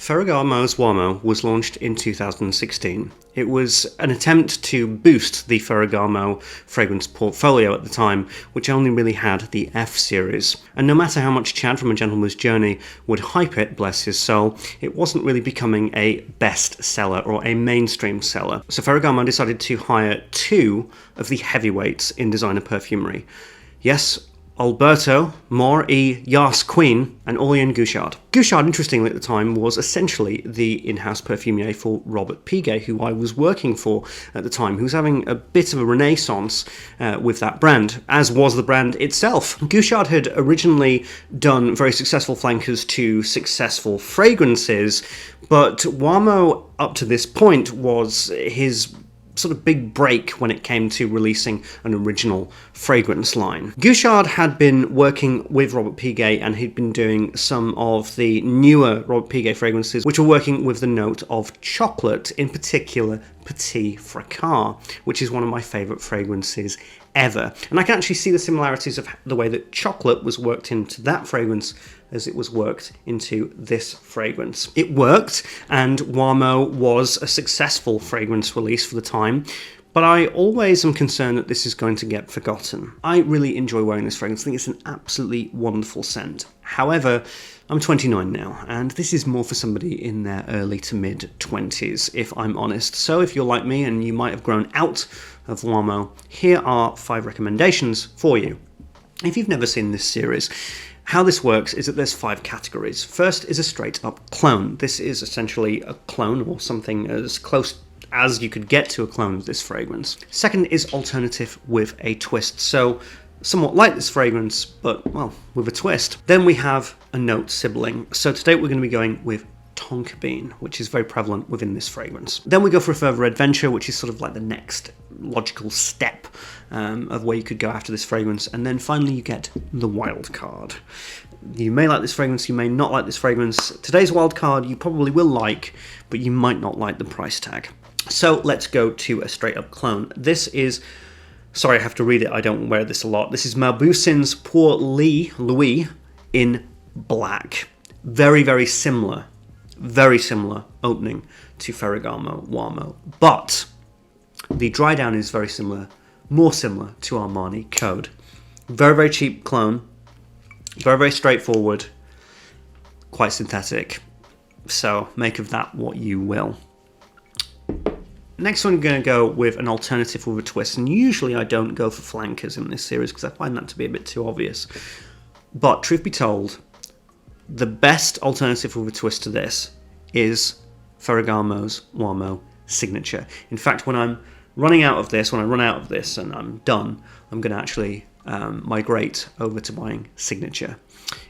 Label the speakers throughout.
Speaker 1: Ferragamo's Uomo was launched in 2016. It was an attempt to boost the Ferragamo fragrance portfolio at the time, which only really had the F series. And no matter how much Chad from A Gentleman's Journey would hype it, bless his soul, it wasn't really becoming a bestseller or a mainstream seller. So Ferragamo decided to hire two of the heavyweights in designer perfumery. Yes, Alberto, Moore E. Yas Queen, and Aurélien Gouchard. Gouchard, interestingly at the time, was essentially the in-house perfumier for Robert Piguet, who I was working for at the time, who was having a bit of a renaissance with that brand, as was the brand itself. Gouchard had originally done very successful flankers to successful fragrances, but Uomo, up to this point, was his sort of big break when it came to releasing an original fragrance line. Gouchard had been working with Robert Piguet, and he'd been doing some of the newer Robert Piguet fragrances, which were working with the note of chocolate, in particular Petit Fracas, which is one of my favourite fragrances ever. And I can actually see the similarities of the way that chocolate was worked into that fragrance as it was worked into this fragrance. It worked, and Uomo was a successful fragrance release for the time, but I always am concerned that this is going to get forgotten. I really enjoy wearing this fragrance. I think it's an absolutely wonderful scent. However, I'm 29 now, and this is more for somebody in their early to mid-20s, if I'm honest. So if you're like me and you might have grown out of Uomo, here are 5 recommendations for you. If you've never seen this series, how this works is that there's 5 categories. First is a straight-up clone. This is essentially a clone, or something as close as you could get to a clone of this fragrance. Second is alternative with a twist. So somewhat like this fragrance, but, well, with a twist. Then we have a note sibling. So today we're going to be going with Tonka Bean, which is very prevalent within this fragrance. Then we go for a further adventure, which is sort of like the next logical step of where you could go after this fragrance. And then finally you get the Wildcard. You may like this fragrance, you may not like this fragrance. Today's Wildcard you probably will like, but you might not like the price tag. So let's go to a straight up clone. This is, sorry I have to read it, I don't wear this a lot. This is Mauboussin's Pour Louis in black. Very, very similar opening to Ferragamo Uomo, but the dry down is very similar, more similar to Armani Code. Very, very cheap clone, very, very straightforward, quite synthetic, so make of that what you will. Next one, I'm going to go with an alternative with a twist, and usually I don't go for flankers in this series because I find that to be a bit too obvious, but truth be told, the best alternative with a twist to this is Ferragamo's Uomo Signature. In fact, when I run out of this and I'm done, I'm going to actually migrate over to buying Signature.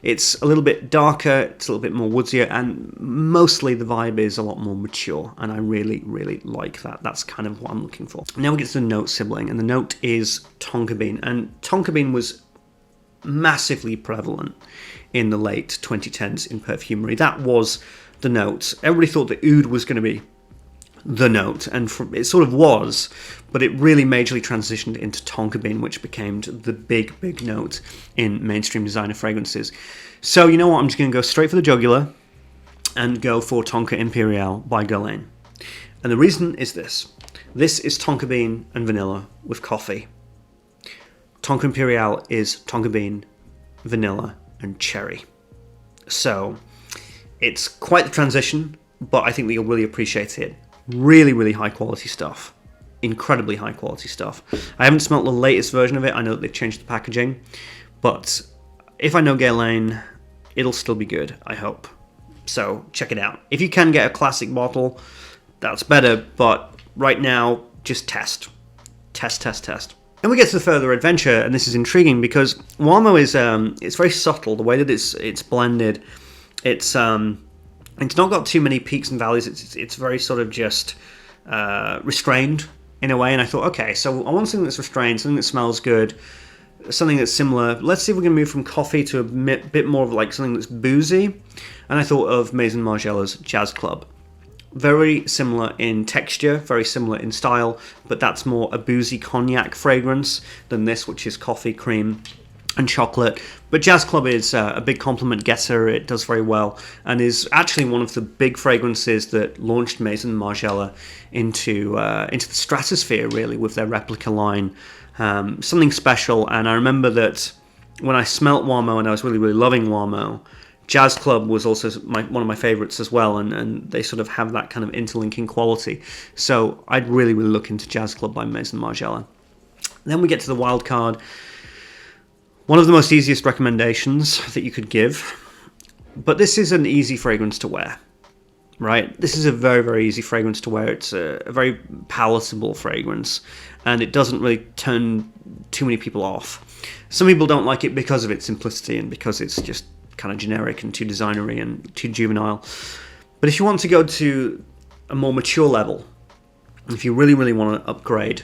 Speaker 1: It's a little bit darker, it's a little bit more woodsier, and mostly the vibe is a lot more mature, and I really, really like that. That's kind of what I'm looking for. Now we get to the note sibling, and the note is Tonka Bean, and Tonka Bean was massively prevalent in the late 2010s in perfumery. That was the note. Everybody thought that oud was going to be the note, and it sort of was, but it really majorly transitioned into Tonka Bean, which became the big note in mainstream designer fragrances. So you know what, I'm just going to go straight for the jugular and go for Tonka Imperial by Guerlain. And the reason is this. This is Tonka Bean and vanilla with coffee. Tonka Imperial is Tonka Bean, vanilla, and cherry. So it's quite the transition, but I think that you'll really appreciate it. Really, really high quality stuff. Incredibly high quality stuff. I haven't smelt the latest version of it. I know that they've changed the packaging, but if I know Guerlain, it'll still be good, I hope. So check it out. If you can get a classic bottle, that's better, but right now, just test. Test. And we get to the further adventure, and this is intriguing because Uomo is it's very subtle. The way that it's blended, it's not got too many peaks and valleys. It's very sort of just restrained in a way. And I thought, okay, so I want something that's restrained, something that smells good, something that's similar. Let's see if we can move from coffee to a bit more of like something that's boozy. And I thought of Maison Margiela's Jazz Club. Very similar in texture, very similar in style, but that's more a boozy cognac fragrance than this, which is coffee, cream, and chocolate. But Jazz Club is a big compliment getter. It does very well and is actually one of the big fragrances that launched Maison Margiela into the stratosphere, really, with their replica line. Something special. And I remember that when I smelt Uomo and I was really, really loving Uomo, Jazz Club was also one of my favourites as well, and they sort of have that kind of interlinking quality. So I'd really, really look into Jazz Club by Maison Margiela. Then we get to the Wildcard. One of the most easiest recommendations that you could give, but this is an easy fragrance to wear, right? This is a very, very easy fragrance to wear. It's a very palatable fragrance, and it doesn't really turn too many people off. Some people don't like it because of its simplicity and because it's just kind of generic and too designery and too juvenile. But if you want to go to a more mature level, if you really, really want to upgrade,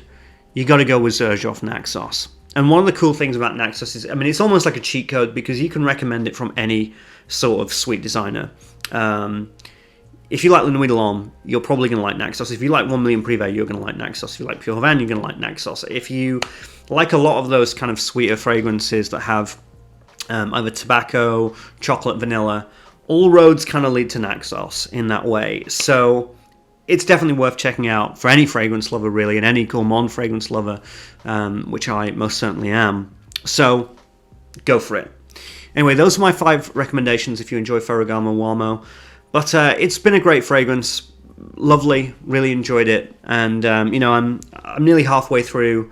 Speaker 1: you got to go with Xerjoff Naxos. And one of the cool things about Naxos is, I mean, it's almost like a cheat code because you can recommend it from any sort of sweet designer. If you like Le Nuit de l'Homme, you're probably going to like Naxos. If you like 1 Million Privé, you're going to like Naxos. If you like Pure Havane, you're going to like Naxos. If you like a lot of those kind of sweeter fragrances that have either tobacco, chocolate, vanilla, all roads kind of lead to Naxos in that way. So it's definitely worth checking out for any fragrance lover, really, and any gourmand fragrance lover, which I most certainly am. So go for it. Anyway, those are my 5 recommendations if you enjoy Ferragamo Uomo. But it's been a great fragrance, lovely, really enjoyed it, and I'm nearly halfway through,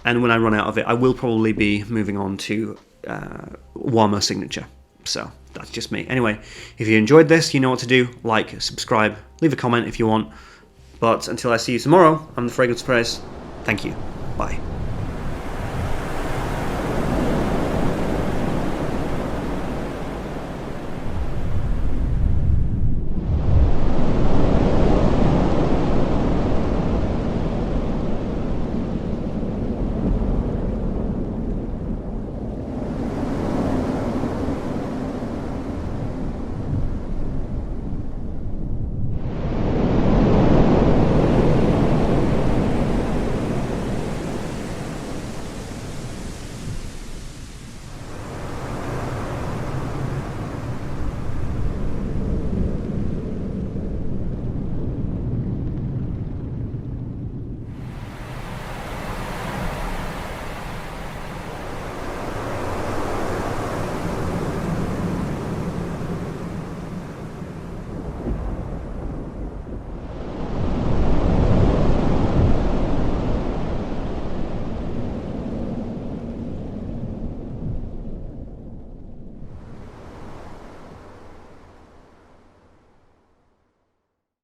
Speaker 1: and when I run out of it, I will probably be moving on to Uomo Signature. So that's just me. Anyway, if you enjoyed this, you know what to do. Like, subscribe, leave a comment if you want. But until I see you tomorrow, I'm the Fragrance Press. Thank you. Bye.